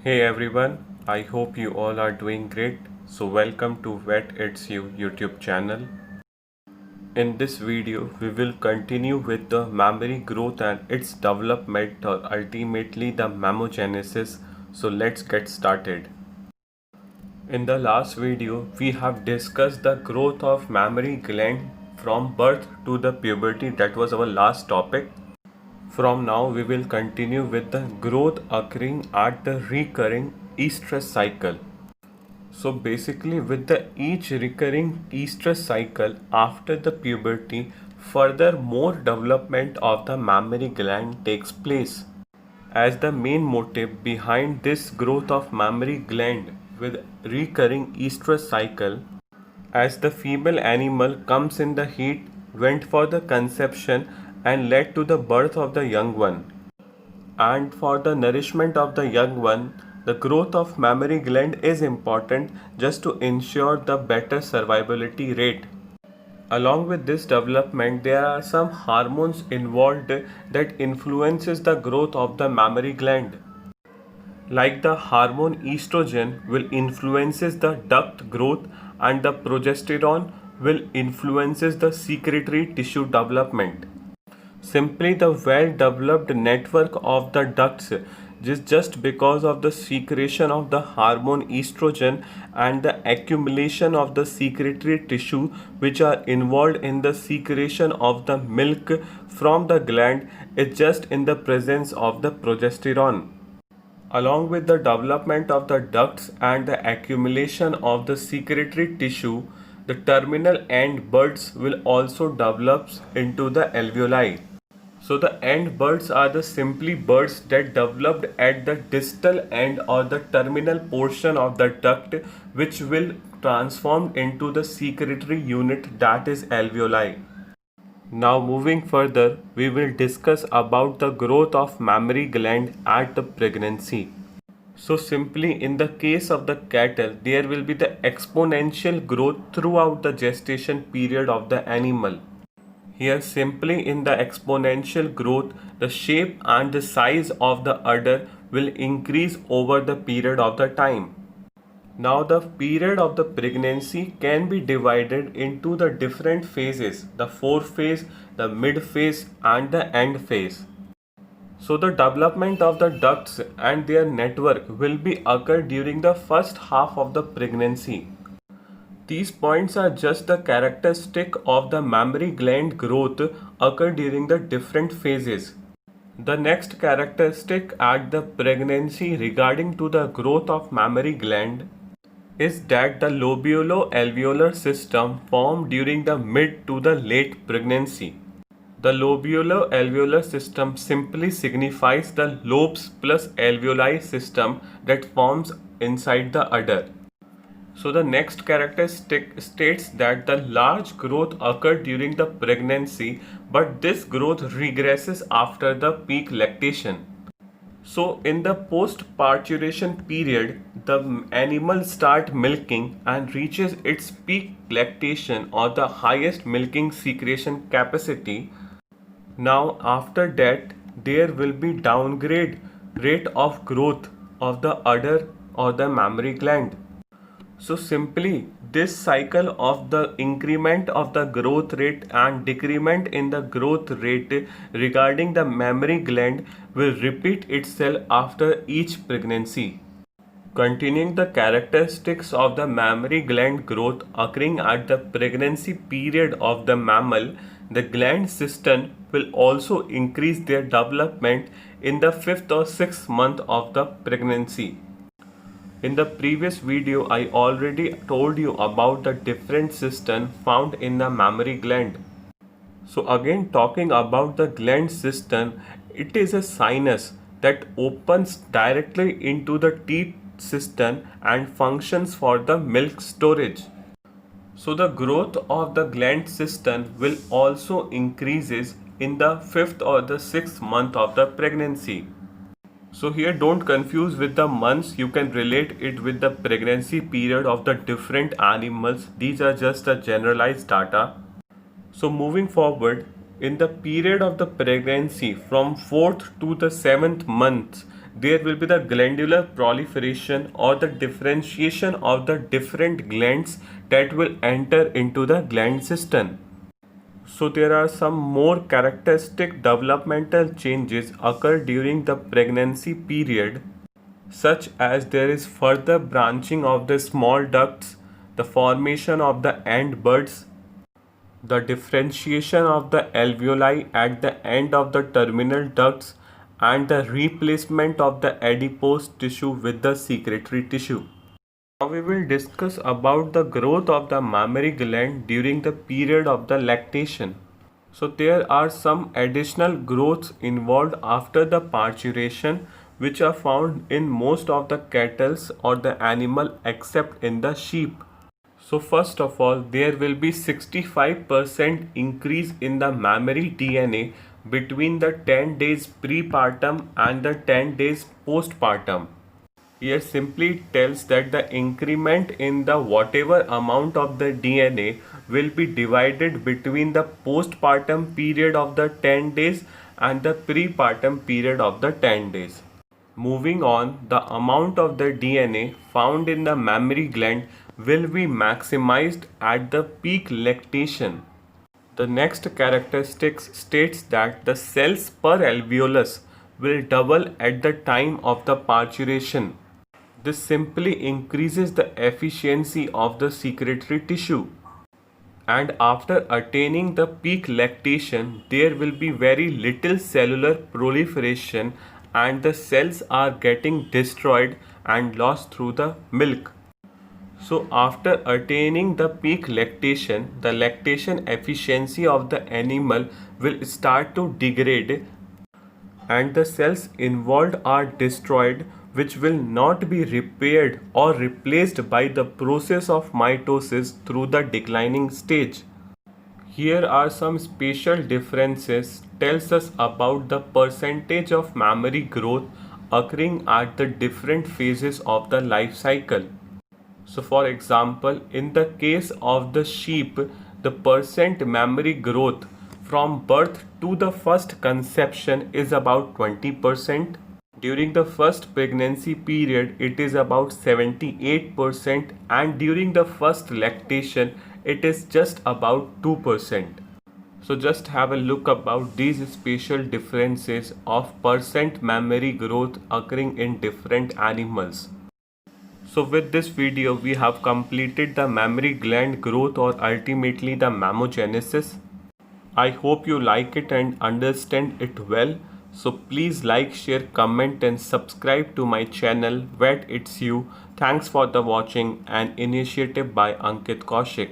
Hey everyone, I hope you all are doing great. So welcome to Vet It's You YouTube channel. In this video, we will continue with the mammary growth and its development or ultimately the mammogenesis. So let's get started. In the last video, we have discussed the growth of mammary gland from birth to the puberty. That was our last topic. From now, we will continue with the growth occurring at the recurring estrous cycle. So basically, with the each recurring estrous cycle after the puberty, further more development of the mammary gland takes place. As the main motive behind this growth of mammary gland with recurring estrous cycle, as the female animal comes in the heat, went for the conception and led to the birth of the young one. And for the nourishment of the young one, the growth of mammary gland is important just to ensure the better survivability rate. Along with this development, there are some hormones involved that influences the growth of the mammary gland. Like the hormone estrogen will influences the duct growth and the progesterone will influences the secretory tissue development. Simply the well-developed network of the ducts is just because of the secretion of the hormone estrogen and the accumulation of the secretory tissue which are involved in the secretion of the milk from the gland is just in the presence of the progesterone. Along with the development of the ducts and the accumulation of the secretory tissue, the terminal end buds will also develop into the alveoli. So the end buds are the simply buds that developed at the distal end or the terminal portion of the duct which will transform into the secretory unit, that is alveoli. Now moving further, we will discuss about the growth of mammary gland at the pregnancy. So simply in the case of the cattle, there will be the exponential growth throughout the gestation period of the animal. Here simply in the exponential growth, the shape and the size of the udder will increase over the period of the time. Now the period of the pregnancy can be divided into the different phases, the forephase, the mid phase and the end phase. So the development of the ducts and their network will be occur during the first half of the pregnancy. These points are just the characteristic of the mammary gland growth occur during the different phases. The next characteristic at the pregnancy regarding to the growth of mammary gland is that the lobulo-alveolar system formed during the mid to the late pregnancy. The lobulo-alveolar system simply signifies the lobes plus alveoli system that forms inside the udder. So the next characteristic states that the large growth occurred during the pregnancy, but this growth regresses after the peak lactation. So in the post-parturition period, the animal start milking and reaches its peak lactation or the highest milking secretion capacity. Now after that, there will be downgrade rate of growth of the udder or the mammary gland. So simply this cycle of the increment of the growth rate and decrement in the growth rate regarding the mammary gland will repeat itself after each pregnancy. Continuing the characteristics of the mammary gland growth occurring at the pregnancy period of the mammal, the gland system will also increase their development in the 5th or 6th month of the pregnancy. In the previous video, I already told you about the different system found in the mammary gland. So again talking about the gland system, it is a sinus that opens directly into the teat system and functions for the milk storage. So the growth of the gland system will also increases in the 5th or the 6th month of the pregnancy. So here don't confuse with the months, you can relate it with the pregnancy period of the different animals. These are just the generalized data. So moving forward, in the period of the pregnancy from 4th to the 7th month, there will be the glandular proliferation or the differentiation of the different glands that will enter into the gland system. So there are some more characteristic developmental changes occur during the pregnancy period, such as there is further branching of the small ducts, the formation of the end buds, the differentiation of the alveoli at the end of the terminal ducts, and the replacement of the adipose tissue with the secretory tissue. Now we will discuss about the growth of the mammary gland during the period of the lactation. So there are some additional growths involved after the parturition which are found in most of the cattle or the animal except in the sheep. So first of all, there will be 65% increase in the mammary DNA between the 10 days prepartum and the 10 days postpartum. Here simply tells that the increment in the whatever amount of the DNA will be divided between the postpartum period of the 10 days and the prepartum period of the 10 days. Moving on, the amount of the DNA found in the mammary gland will be maximized at the peak lactation. The next characteristics states that the cells per alveolus will double at the time of the parturition. This simply increases the efficiency of the secretory tissue. And after attaining the peak lactation, there will be very little cellular proliferation and the cells are getting destroyed and lost through the milk. So after attaining the peak lactation, the lactation efficiency of the animal will start to degrade and the cells involved are destroyed, which will not be repaired or replaced by the process of mitosis through the declining stage. Here are some spatial differences tells us about the percentage of mammary growth occurring at the different phases of the life cycle. So for example, in the case of the sheep, the percent mammary growth from birth to the first conception is about 20%. During the first pregnancy period, it is about 78%, and during the first lactation, it is just about 2%. So just have a look about these spatial differences of percent mammary growth occurring in different animals. So with this video, we have completed the mammary gland growth or ultimately the mammogenesis. I hope you like it and understand it well. So please like, share, comment and subscribe to my channel Vet It's You. Thanks for the watching, an initiative by Ankit Kaushik.